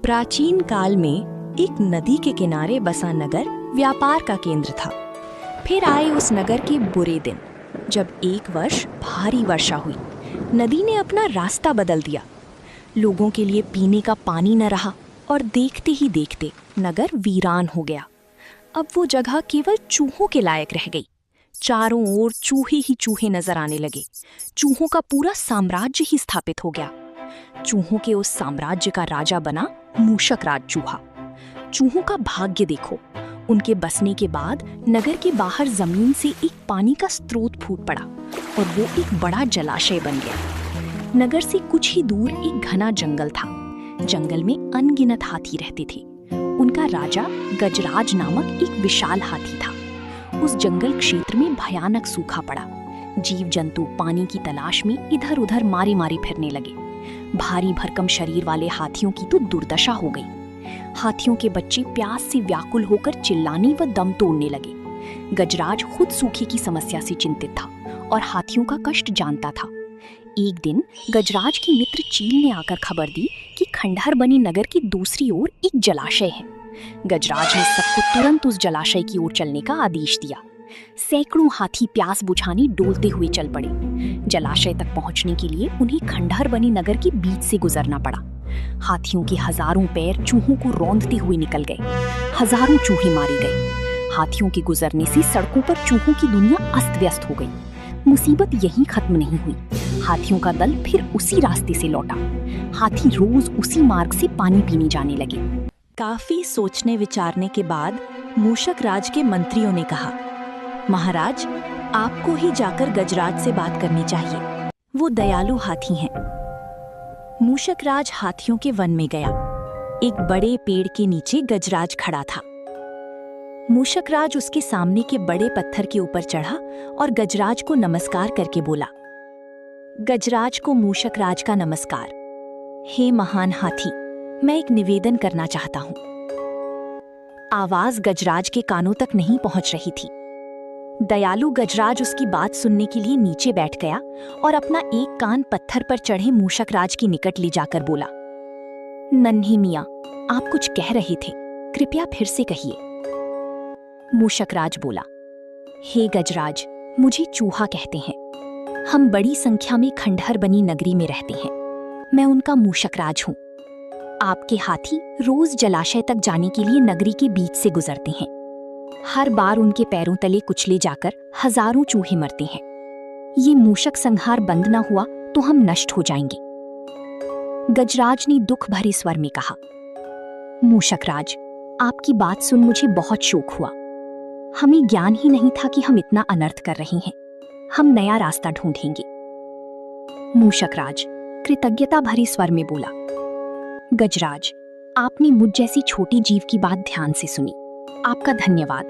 प्राचीन काल में एक नदी के किनारे बसा नगर व्यापार का केंद्र था। फिर आए उस नगर के बुरे दिन, जब एक वर्ष भारी वर्षा हुई। नदी ने अपना रास्ता बदल दिया। लोगों के लिए पीने का पानी न रहा और देखते ही देखते नगर वीरान हो गया। अब वो जगह केवल चूहों के लायक रह गई। चारों ओर चूहे ही चूहे नजर आने लगे। चूहों का पूरा साम्राज्य ही स्थापित हो गया। चूहों के उस साम्राज्य का राजा बना मूषक राज चूहा। चूहों का भाग्य देखो, उनके बसने के बाद नगर के बाहर जमीन से एक पानी का स्रोत फूट पड़ा और वो एक बड़ा जलाशय बन गया। नगर से कुछ ही दूर एक घना जंगल था। जंगल में अनगिनत हाथी रहते थे। उनका राजा गजराज नामक एक विशाल हाथी था। उस जंगल क्षेत्र में भयानक सूखा पड़ा। जीव जंतु पानी की तलाश में इधर उधर मारे मारे फिरने लगे। भारी भरकम शरीर वाले हाथियों की तो दुर्दशा हो गई। हाथियों के बच्चे प्यास से व्याकुल होकर चिल्लाने व दम तोड़ने लगे। गजराज खुद सूखे की समस्या से चिंतित था और हाथियों का कष्ट जानता था। एक दिन गजराज के मित्र चील ने आकर खबर दी कि खंडहर बनी नगर की दूसरी ओर एक जलाशय है। गजराज ने सबको तुरंत उस जलाशय की ओर चलने का आदेश दिया। सैकड़ों हाथी प्यास बुझाने डोलते हुए चल पड़े। जलाशय तक पहुंचने के लिए उन्हें खंडहर बनी नगर के बीच से गुजरना पड़ा। हाथियों के हजारों पैर चूहों को रौंदते हुए निकल गए। हजारों चूहे मारे गए। हाथियों के गुजरने से सड़कों पर चूहों की दुनिया अस्त व्यस्त हो गई। मुसीबत यहीं खत्म नहीं हुई। हाथियों का दल फिर उसी रास्ते से लौटा। हाथी रोज उसी मार्ग से पानी पीने जाने लगे। काफी सोचने विचारने के बाद मूषक राज के मंत्रियों ने कहा, महाराज, आपको ही जाकर गजराज से बात करनी चाहिए। वो दयालु हाथी हैं। मूषक राज हाथियों के वन में गया। एक बड़े पेड़ के नीचे गजराज खड़ा था। मूषक राज उसके सामने के बड़े पत्थर के ऊपर चढ़ा और गजराज को नमस्कार करके बोला। गजराज को मूषक राज का नमस्कार। हे महान हाथी, मैं एक निवेदन करना चाहता हूं। आवाज गजराज के कानों तक नहीं पहुंच रही थी। दयालु गजराज उसकी बात सुनने के लिए नीचे बैठ गया और अपना एक कान पत्थर पर चढ़े मूषक राज के निकट ले जाकर बोला, नन्हे मियां, आप कुछ कह रहे थे, कृपया फिर से कहिए। मूषक राज बोला, हे गजराज, मुझे चूहा कहते हैं। हम बड़ी संख्या में खंडहर बनी नगरी में रहते हैं। मैं उनका मूषक राज हूं। आपके हाथी रोज जलाशय तक जाने के लिए नगरी के बीच से गुजरते हैं। हर बार उनके पैरों तले कुचले जाकर हजारों चूहे मरते हैं। ये मूषक संहार बंद न हुआ तो हम नष्ट हो जाएंगे। गजराज ने दुख भरे स्वर में कहा, मूषक राज, आपकी बात सुन मुझे बहुत शोक हुआ। हमें ज्ञान ही नहीं था कि हम इतना अनर्थ कर रहे हैं। हम नया रास्ता ढूंढेंगे। मूषक राज कृतज्ञता भरे स्वर में बोला, गजराज, आपने मुझ जैसी छोटी जीव की बात ध्यान से सुनी। आपका धन्यवाद।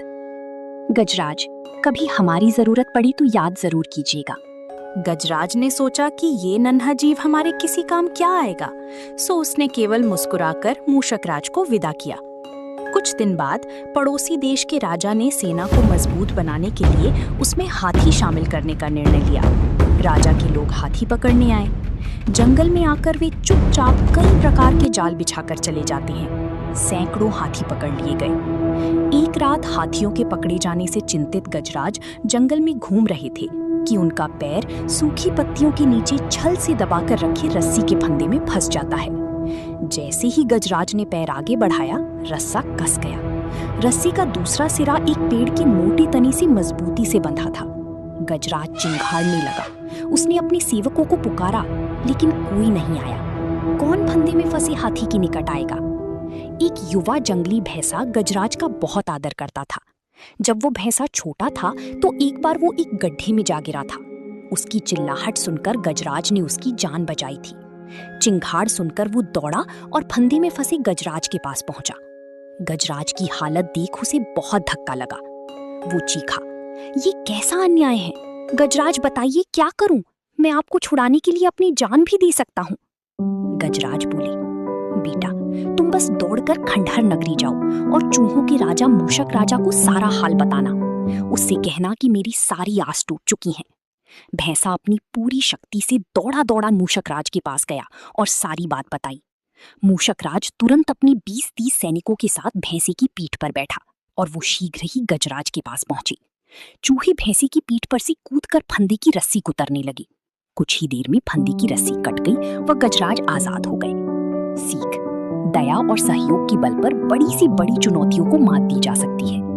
गजराज, कभी हमारी जरूरत पड़ी तो याद जरूर कीजिएगा। गजराज ने सोचा कि ये नन्हा जीव हमारे किसी काम क्या आएगा, सो उसने केवल मुस्कुराकर मूषक राज को विदा किया। कुछ दिन बाद पड़ोसी देश के राजा ने सेना को मजबूत बनाने के लिए उसमें हाथी शामिल करने का निर्णय लिया। राजा के लोग हाथी पकड़ने आए। जंगल में आकर वे चुपचाप कई प्रकार के जाल बिछाकर चले जाते हैं। सैकड़ों हाथी पकड़ लिए गए। एक रात हाथियों के पकड़े जाने से चिंतित गजराज जंगल में घूम रहे थे कि उनका पैर सूखी पत्तियों के नीचे छल से दबाकर रखे रस्सी के फंदे में फंस जाता है। जैसे ही गजराज ने पैर आगे बढ़ाया, रस्सा कस गया। रस्सी का दूसरा सिरा एक पेड़ की मोटी तनी से मजबूती से बंधा था। गजराज चिंघाड़ने लगा। उसने अपने सेवकों को पुकारा, लेकिन कोई नहीं आया। कौन फंदे में फंसे हाथी के निकट आएगा? एक युवा जंगली भैंसा गजराज का बहुत आदर करता था। जब वो भैंसा छोटा था तो एक बार वो एक गड्ढे में जा गिरा था। उसकी चिल्लाहट सुनकर गजराज ने उसकी जान बचाई थी। चिंघाड़ सुनकर वो दौड़ा और फंदे में फंसे गजराज के पास पहुंचा। गजराज की हालत देख उसे बहुत धक्का लगा। वो चीखा, ये कैसा अन्याय है? गजराज, बताइए क्या करूं? मैं आपको छुड़ाने के लिए अपनी जान भी दे सकता हूं। गजराज बोले, बेटा, तुम बस दौड़कर खंडहर नगरी जाओ और चूहों के राजा मूषक राजा को सारा हाल बताना। उससे कहना कि मेरी सारी आस टूट चुकी है। भैंसा अपनी पूरी शक्ति से दौड़ा दौड़ा मूषक राज के पास गया और सारी बात बताई। मूषकराज तुरंत अपने 20-30 सैनिकों के साथ भैंसे की पीठ पर बैठा और वो शीघ्र ही गजराज के पास पहुंचे। चूहे भैंसे की पीठ पर से कूदकर फंदे की रस्सी कुतरने लगी। कुछ ही देर में फंदे की रस्सी कट गई व गजराज आजाद हो गए। सीख: दया और सहयोग के बल पर बड़ी सी बड़ी चुनौतियों को मात दी जा सकती है।